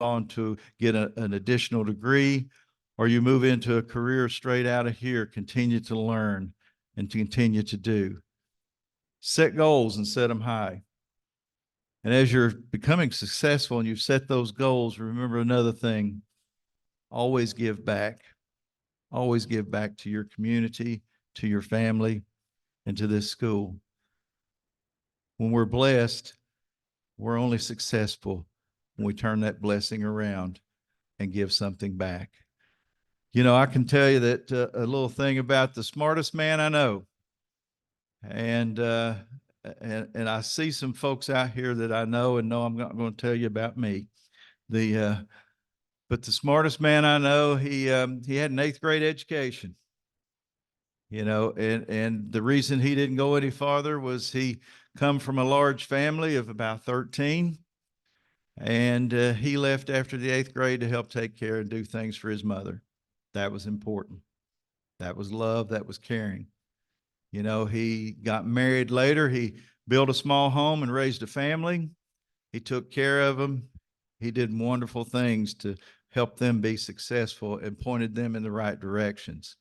on to get an additional degree, or you move into a career straight out of here, continue to learn and to continue to do. Set goals and set them high. And as you're becoming successful and you've set those goals, remember another thing: always give back. Always give back to your community, to your family, and to this school. When we're blessed, we're only successful when we turn that blessing around and give something back. You know, I can tell you that a little thing about the smartest man I know. And I see some folks out here that I know, and no, I'm not going to tell you about me. But the smartest man I know, he had an 8th grade education. You know, and the reason he didn't go any farther was he come from a large family of about 13, and he left after the 8th grade to help take care and do things for his mother. That was important. That was love. That was caring. You know, he got married later. He built a small home and raised a family. He took care of them. He did wonderful things to help them be successful and pointed them in the right directions.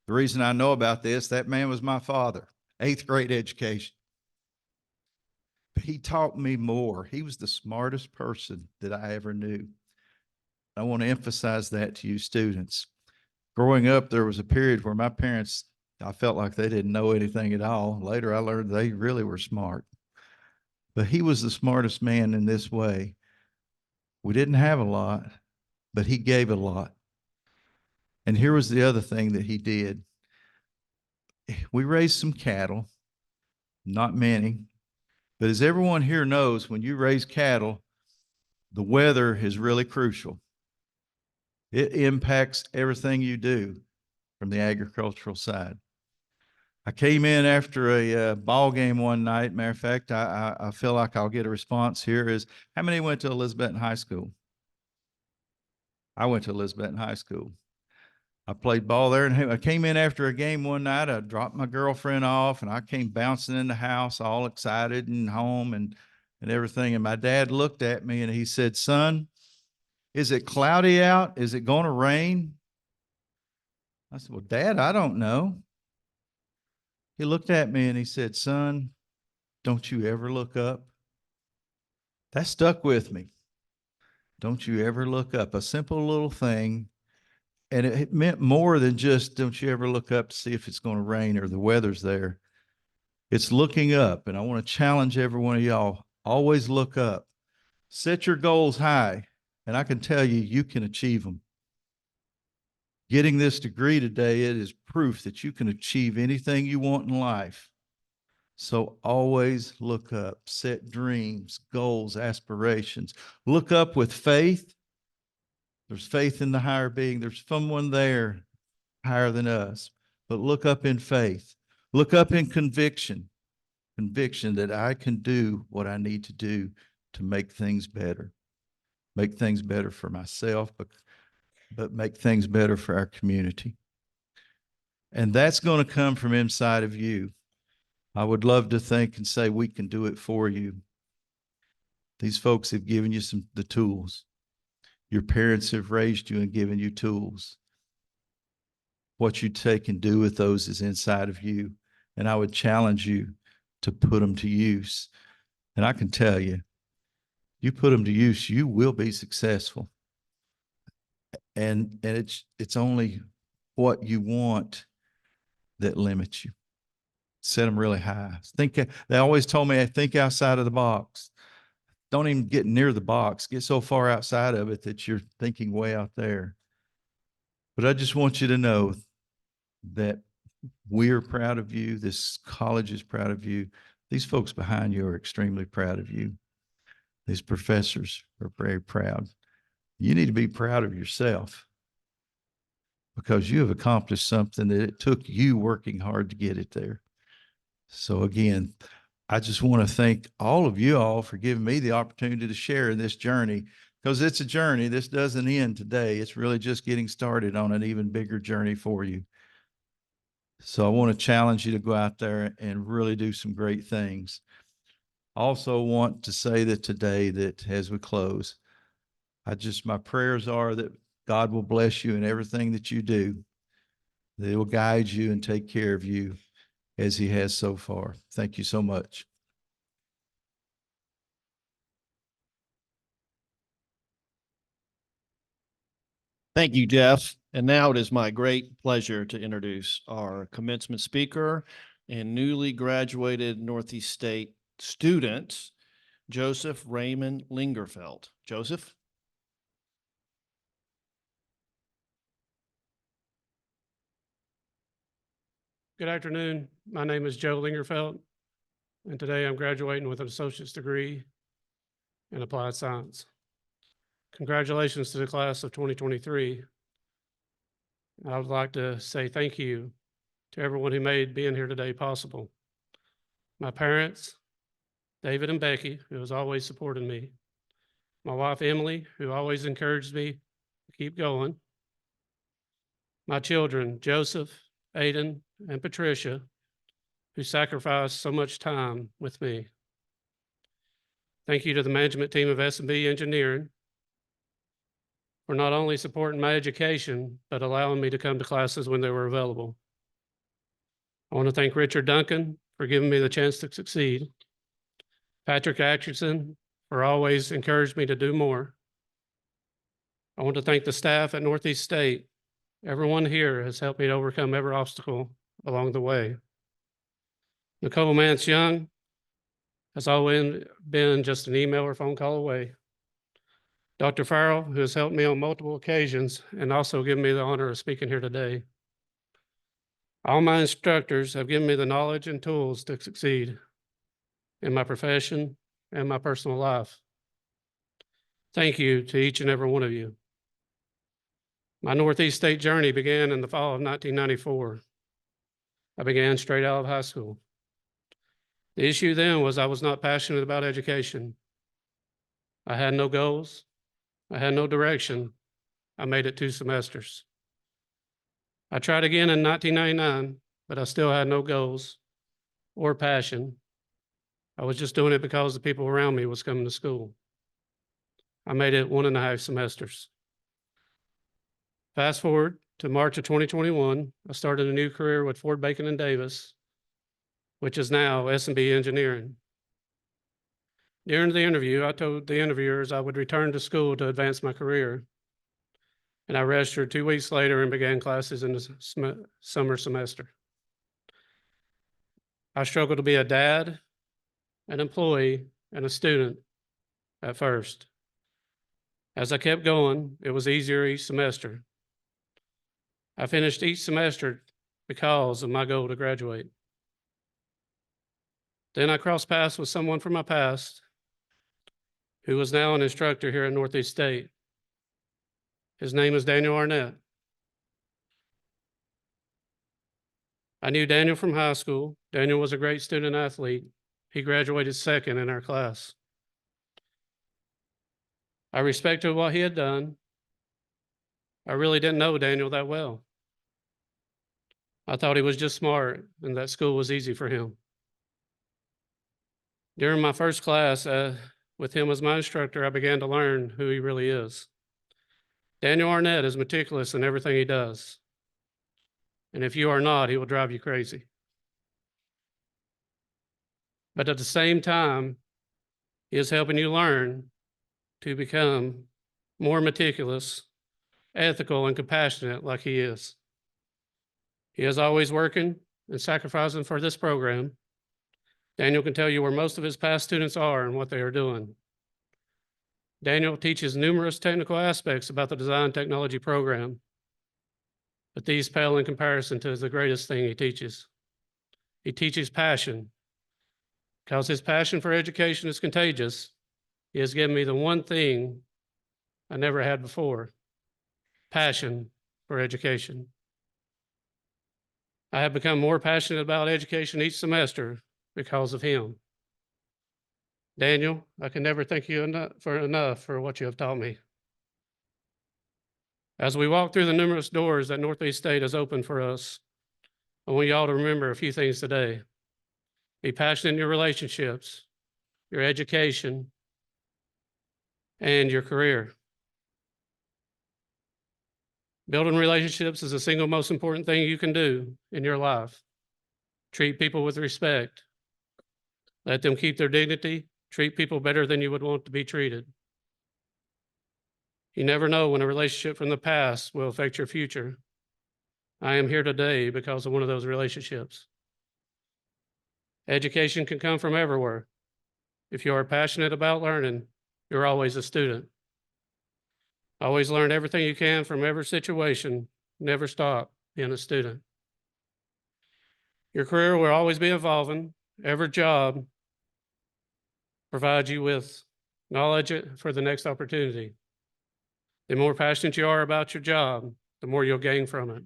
The reason I know about this, that man was my father, 8th grade education. But he taught me more. He was the smartest person that I ever knew. I want to emphasize that to you students. Growing up, there was a period where my parents, I felt like they didn't know anything at all. Later, I learned they really were smart. But he was the smartest man in this way. We didn't have a lot, but he gave a lot. And here was the other thing that he did. We raised some cattle, not many, but as everyone here knows, when you raise cattle, the weather is really crucial. It impacts everything you do from the agricultural side. I came in after a ball game one night. Matter of fact, I feel like I'll get a response here is, how many went to Elizabethton High School? I went to Elizabethton High School. I played ball there, and I came in after a game one night. I dropped my girlfriend off, and I came bouncing in the house all excited and home and everything. And my dad looked at me and he said, "Son, is it cloudy out? Is it going to rain?" I said, "Well, Dad, I don't know." He looked at me and he said, "Son, don't you ever look up?" That stuck with me. Don't you ever look up. A simple little thing. And it meant more than just, don't you ever look up to see if it's going to rain or the weather's there. It's looking up. And I want to challenge every one of y'all, always look up. Set your goals high. And I can tell you, you can achieve them. Getting this degree today, it is proof that you can achieve anything you want in life. So always look up, set dreams, goals, aspirations. Look up with faith. There's faith in the higher being. There's someone there higher than us. But look up in faith. Look up in conviction. Conviction that I can do what I need to do to make things better. Make things better for myself, but make things better for our community. And that's going to come from inside of you. I would love to think and say we can do it for you. These folks have given you the tools. Your parents have raised you and given you tools. What you take and do with those is inside of you. And I would challenge you to put them to use. And I can tell you, you put them to use, you will be successful. And it's only what you want that limits you. Set them really high. They always told me, think outside of the box. Don't even get near the box. Get so far outside of it that you're thinking way out there. But I just want you to know that we are proud of you. This college is proud of you. These folks behind you are extremely proud of you. These professors are very proud. You need to be proud of yourself because you have accomplished something that it took you working hard to get it there. So again, I just want to thank all of you all for giving me the opportunity to share in this journey, because it's a journey. This doesn't end today. It's really just getting started on an even bigger journey for you. So I want to challenge you to go out there and really do some great things. I also want to say that today, that as we close, my prayers are that God will bless you in everything that you do, that He will guide you and take care of you as He has so far. Thank you so much. Thank you, Jeff. And now it is my great pleasure to introduce our commencement speaker and newly graduated Northeast State student, Joseph Raymond Lingerfeld. Joseph? Good afternoon. My name is Joe Lingerfeld, and today I'm graduating with an associate's degree in applied science. Congratulations to the class of 2023. I would like to say thank you to everyone who made being here today possible. My parents, David and Becky, who has always supported me. My wife, Emily, who always encouraged me to keep going. My children, Joseph, Aiden, and Patricia, who sacrificed so much time with me. Thank you to the management team of S&B Engineering for not only supporting my education, but allowing me to come to classes when they were available. I want to thank Richard Duncan for giving me the chance to succeed. Patrick Atchison for always encouraged me to do more. I want to thank the staff at Northeast State. Everyone here has helped me to overcome every obstacle along the way. Nicole Mance Young has always been just an email or phone call away. Dr. Farrell, who has helped me on multiple occasions and also given me the honor of speaking here today. All my instructors have given me the knowledge and tools to succeed in my profession and my personal life. Thank you to each and every one of you. My Northeast State journey began in the fall of 1994. I began straight out of high school. The issue then was I was not passionate about education. I had no goals. I had no direction. I made it 2 semesters. I tried again in 1999, but I still had no goals or passion. I was just doing it because the people around me was coming to school. I made it 1.5 semesters. Fast forward to March of 2021, I started a new career with Ford Bacon and Davis, which is now S&B Engineering. During the interview, I told the interviewers I would return to school to advance my career. And I registered 2 weeks later and began classes in the summer semester. I struggled to be a dad, an employee, and a student at first. As I kept going, it was easier each semester. I finished each semester because of my goal to graduate. Then I crossed paths with someone from my past who is now an instructor here at Northeast State. His name is Daniel Arnett. I knew Daniel from high school. Daniel was a great student athlete. He graduated second in our class. I respected what he had done. I really didn't know Daniel that well. I thought he was just smart and that school was easy for him. During my first class with him as my instructor, I began to learn who he really is. Daniel Arnett is meticulous in everything he does. And if you are not, he will drive you crazy. But at the same time, he is helping you learn to become more meticulous, ethical, and compassionate like he is. He is always working and sacrificing for this program. Daniel can tell you where most of his past students are and what they are doing. Daniel teaches numerous technical aspects about the design technology program, but these pale in comparison to the greatest thing he teaches. He teaches passion. Because his passion for education is contagious, he has given me the one thing I never had before: passion for education. I have become more passionate about education each semester because of him. Daniel, I can never thank you enough for what you have taught me. As we walk through the numerous doors that Northeast State has opened for us, I want you all to remember a few things today. Be passionate in your relationships, your education, and your career. Building relationships is the single most important thing you can do in your life. Treat people with respect. Let them keep their dignity. Treat people better than you would want to be treated. You never know when a relationship from the past will affect your future. I am here today because of one of those relationships. Education can come from everywhere. If you are passionate about learning, you're always a student. Always learn everything you can from every situation. Never stop being a student. Your career will always be evolving. Every job provides you with knowledge for the next opportunity. The more passionate you are about your job, the more you'll gain from it.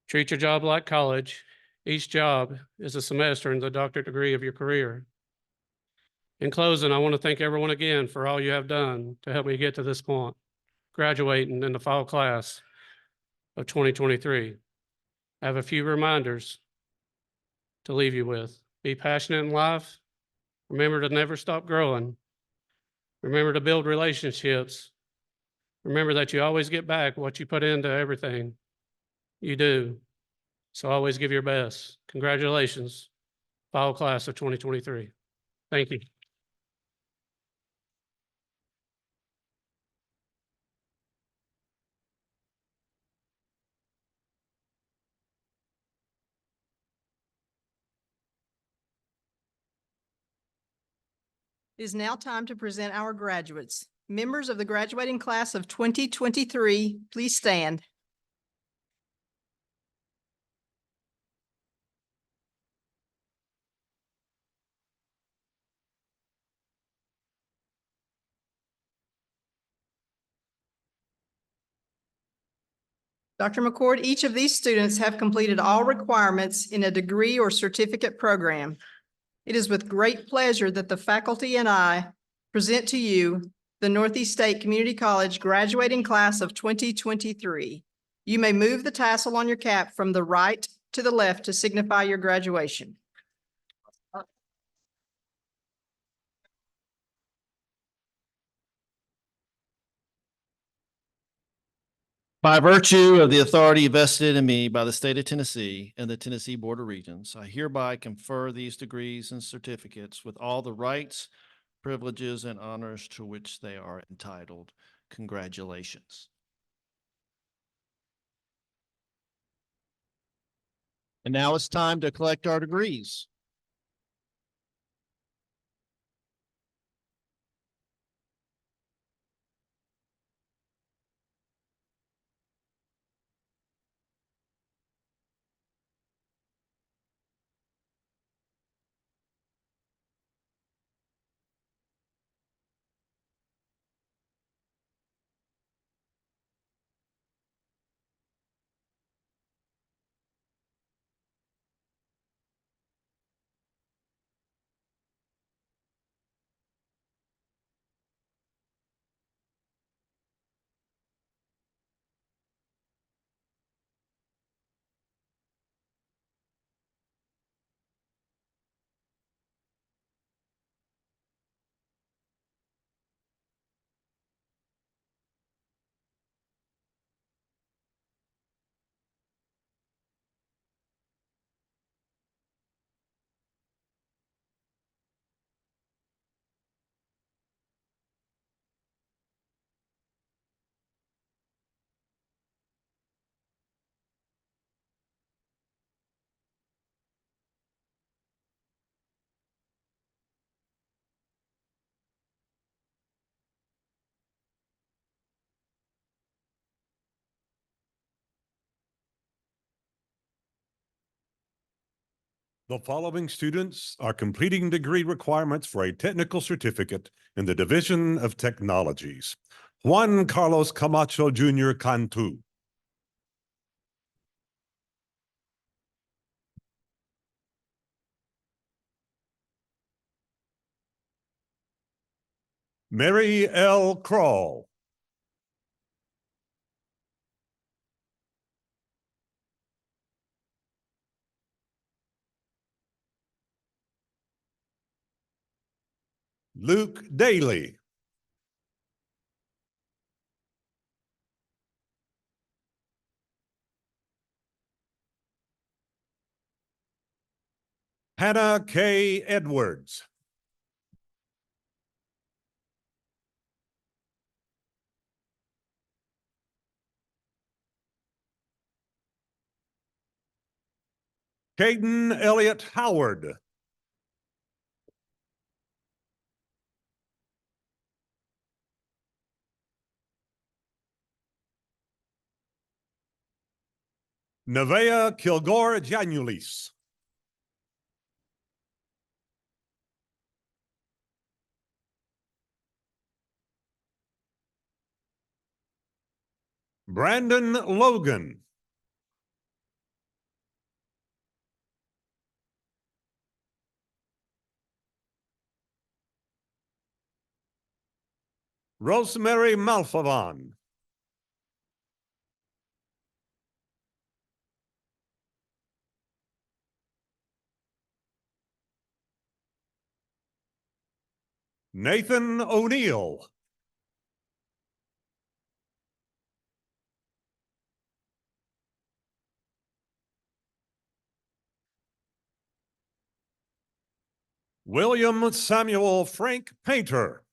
Treat your job like college. Each job is a semester in the doctorate degree of your career. In closing, I want to thank everyone again for all you have done to help me get to this point, graduating in the fall class of 2023. I have a few reminders to leave you with. Be passionate in life. Remember to never stop growing. Remember to build relationships. Remember that you always get back what you put into everything you do. So always give your best. Congratulations, fall class of 2023. Thank you. It is now time to present our graduates. Members of the graduating class of 2023, please stand. Dr. McCord, each of these students have completed all requirements in a degree or certificate program. It is with great pleasure that the faculty and I present to you the Northeast State Community College graduating class of 2023. You may move the tassel on your cap from the right to the left to signify your graduation. By virtue of the authority vested in me by the state of Tennessee and the Tennessee Board of Regents, I hereby confer these degrees and certificates with all the rights, privileges, and honors to which they are entitled. Congratulations. And now it's time to collect our degrees. The following students are completing degree requirements for a technical certificate in the Division of Technologies. Juan Carlos Camacho Jr. Cantu. Mary L. Kroll. Luke Daly. Hannah K. Edwards. Caden Elliott Howard. Nevaeh Kilgore Janulis. Brandon Logan. Rosemary Malfavan. Nathan O'Neill. William Samuel Frank Painter.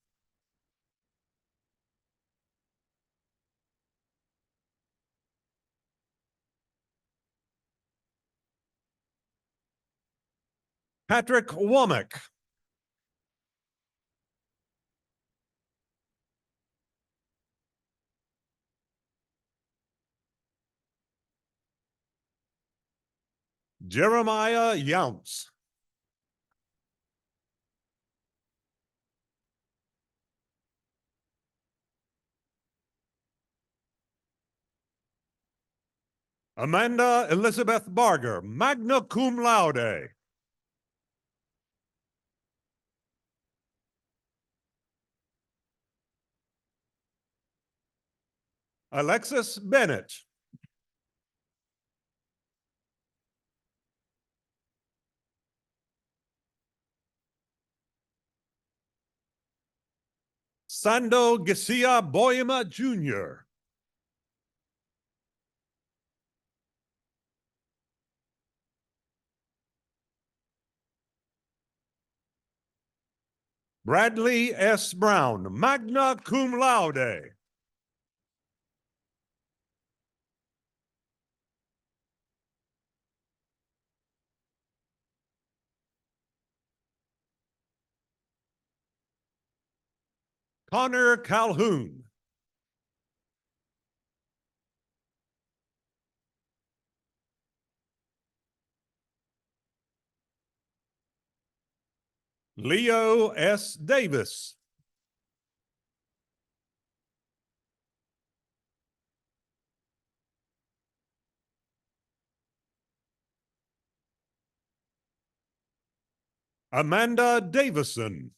Patrick Womack. Jeremiah Younts. Amanda Elizabeth Barger, magna cum laude. Alexis Bennett. Sando Gesia Boyema Jr. Bradley S. Brown, magna cum laude. Connor Calhoun. Leo S. Davis. Amanda Davison.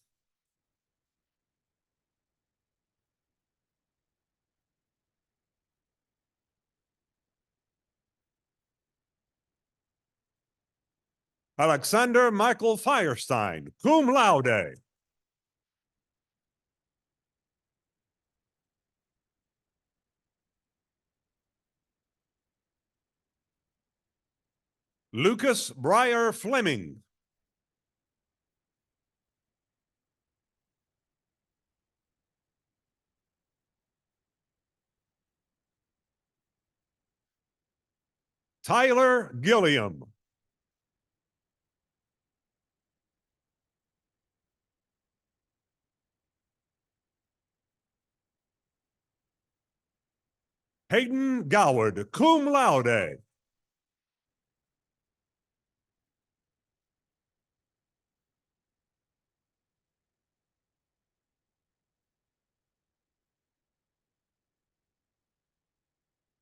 Alexander Michael Firestein, cum laude. Lucas Breyer Fleming. Tyler Gilliam. Hayden Goward, cum laude.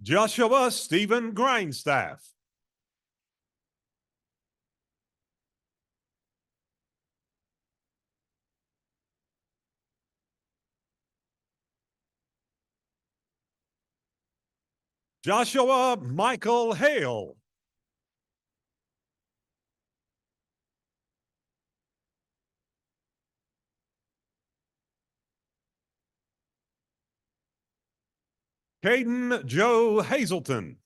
Joshua Stephen Grindstaff. Joshua Michael Hale. Caden Joe Hazelton.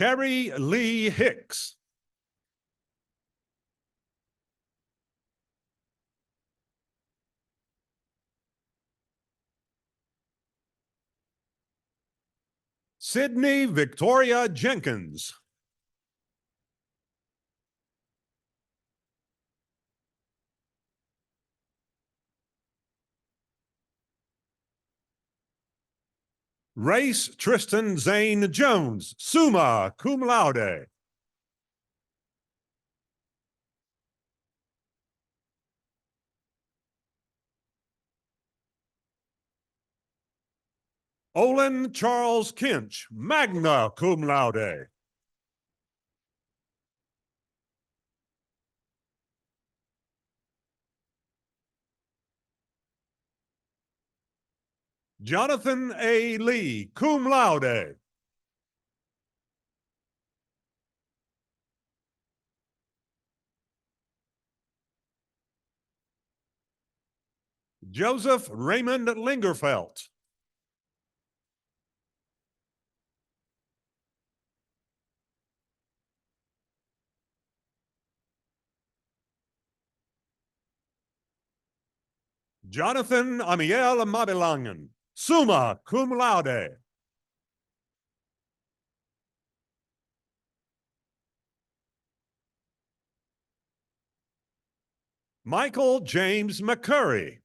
Carrie Lee Hicks. Sydney Victoria Jenkins. Race Tristan Zane Jones, summa cum laude. Olin Charles Kinch, magna cum laude. Jonathan A. Lee, cum laude. Joseph Raymond Lingerfelt. Jonathan Amiel Mabelangen, summa cum laude. Michael James McCurry.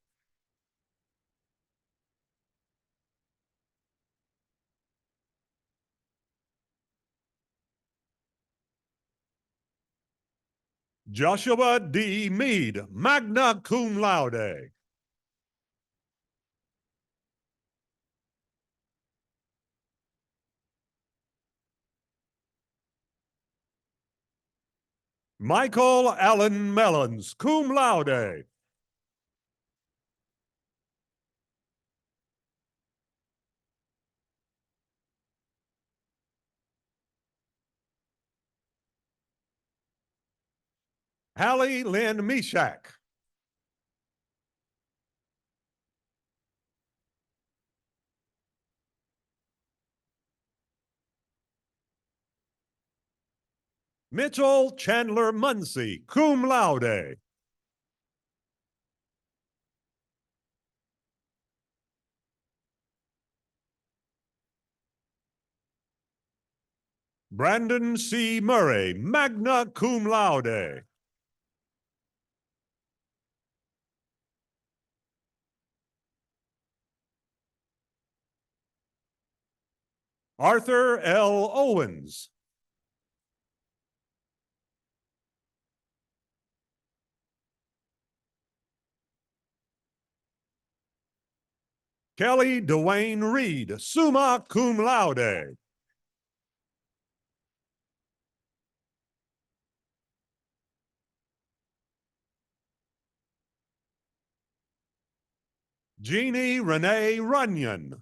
Joshua D. Mead, magna cum laude. Michael Allen Mellons, cum laude. Hallie Lynn Mishak. Mitchell Chandler Munsey, cum laude. Brandon C. Murray, magna cum laude. Arthur L. Owens. Kelly Dwayne Reed, summa cum laude. Jeannie Renee Runyon.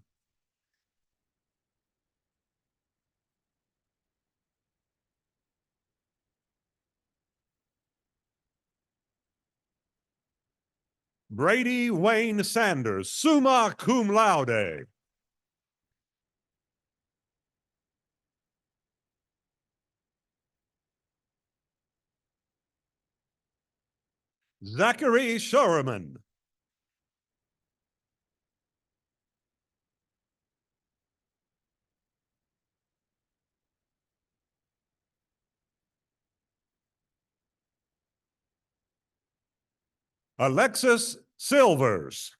Brady Wayne Sanders, summa cum laude. Zachary Sherman. Alexis Silvers.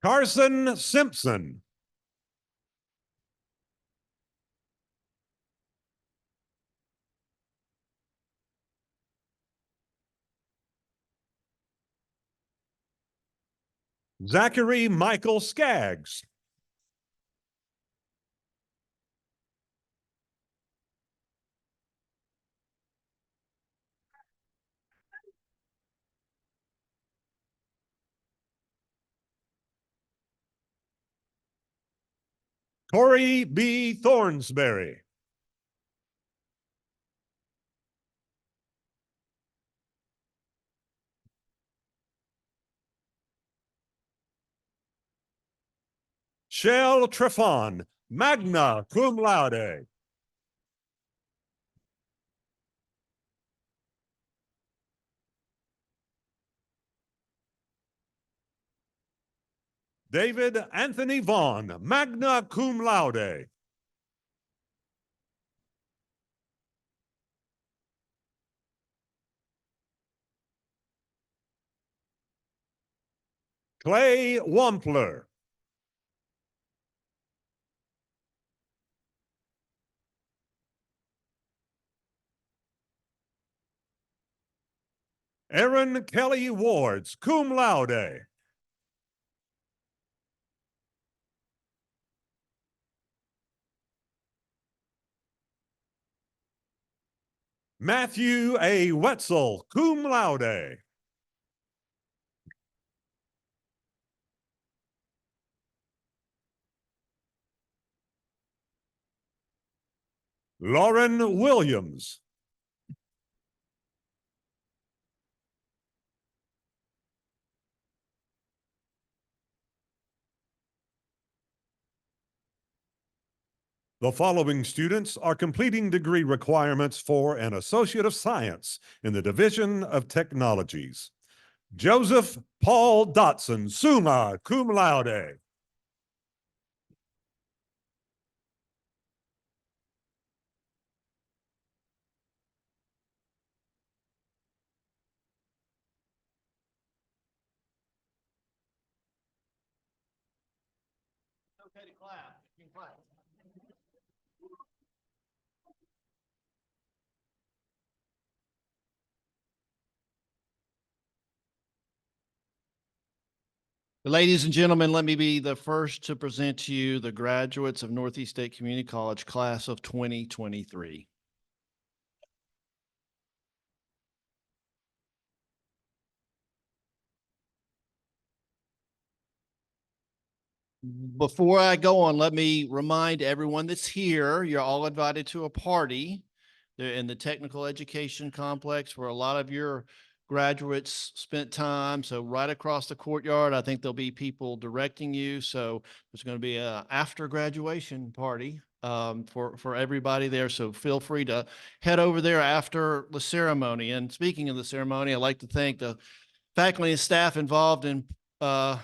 Carson Simpson. Zachary Michael Skaggs. Corey B. Thornsberry. Shell Trefon, magna cum laude. David Anthony Vaughn, magna cum laude. Clay Wampler. Aaron Kelly Wards, cum laude. Matthew A. Wetzel, cum laude. Lauren Williams. The following students are completing degree requirements for an Associate of Science in the Division of Technologies. Joseph Paul Dotson, summa cum laude. Okay to clap. You can clap. Ladies and gentlemen, let me be the first to present to you the graduates of Northeast State Community College class of 2023. Before I go on, let me remind everyone that's here, you're all invited to a party in the technical education complex where a lot of your graduates spent time. So right across the courtyard, I think there'll be people directing you. So there's going to be a after graduation party for everybody there. So feel free to head over there after the ceremony. And speaking of the ceremony, I'd like to thank the faculty and staff involved in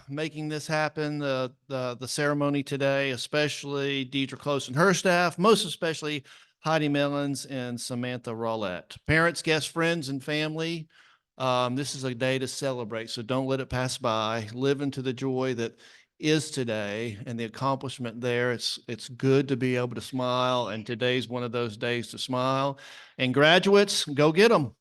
making this happen, the ceremony today, especially Deidre Close and her staff, most especially Heidi Mellons and Samantha Rollett. Parents, guests, friends, and family, this is a day to celebrate, so don't let it pass by. Live into the joy that is today and the accomplishment there. It's good to be able to smile, and today's one of those days to smile. And graduates, go get them.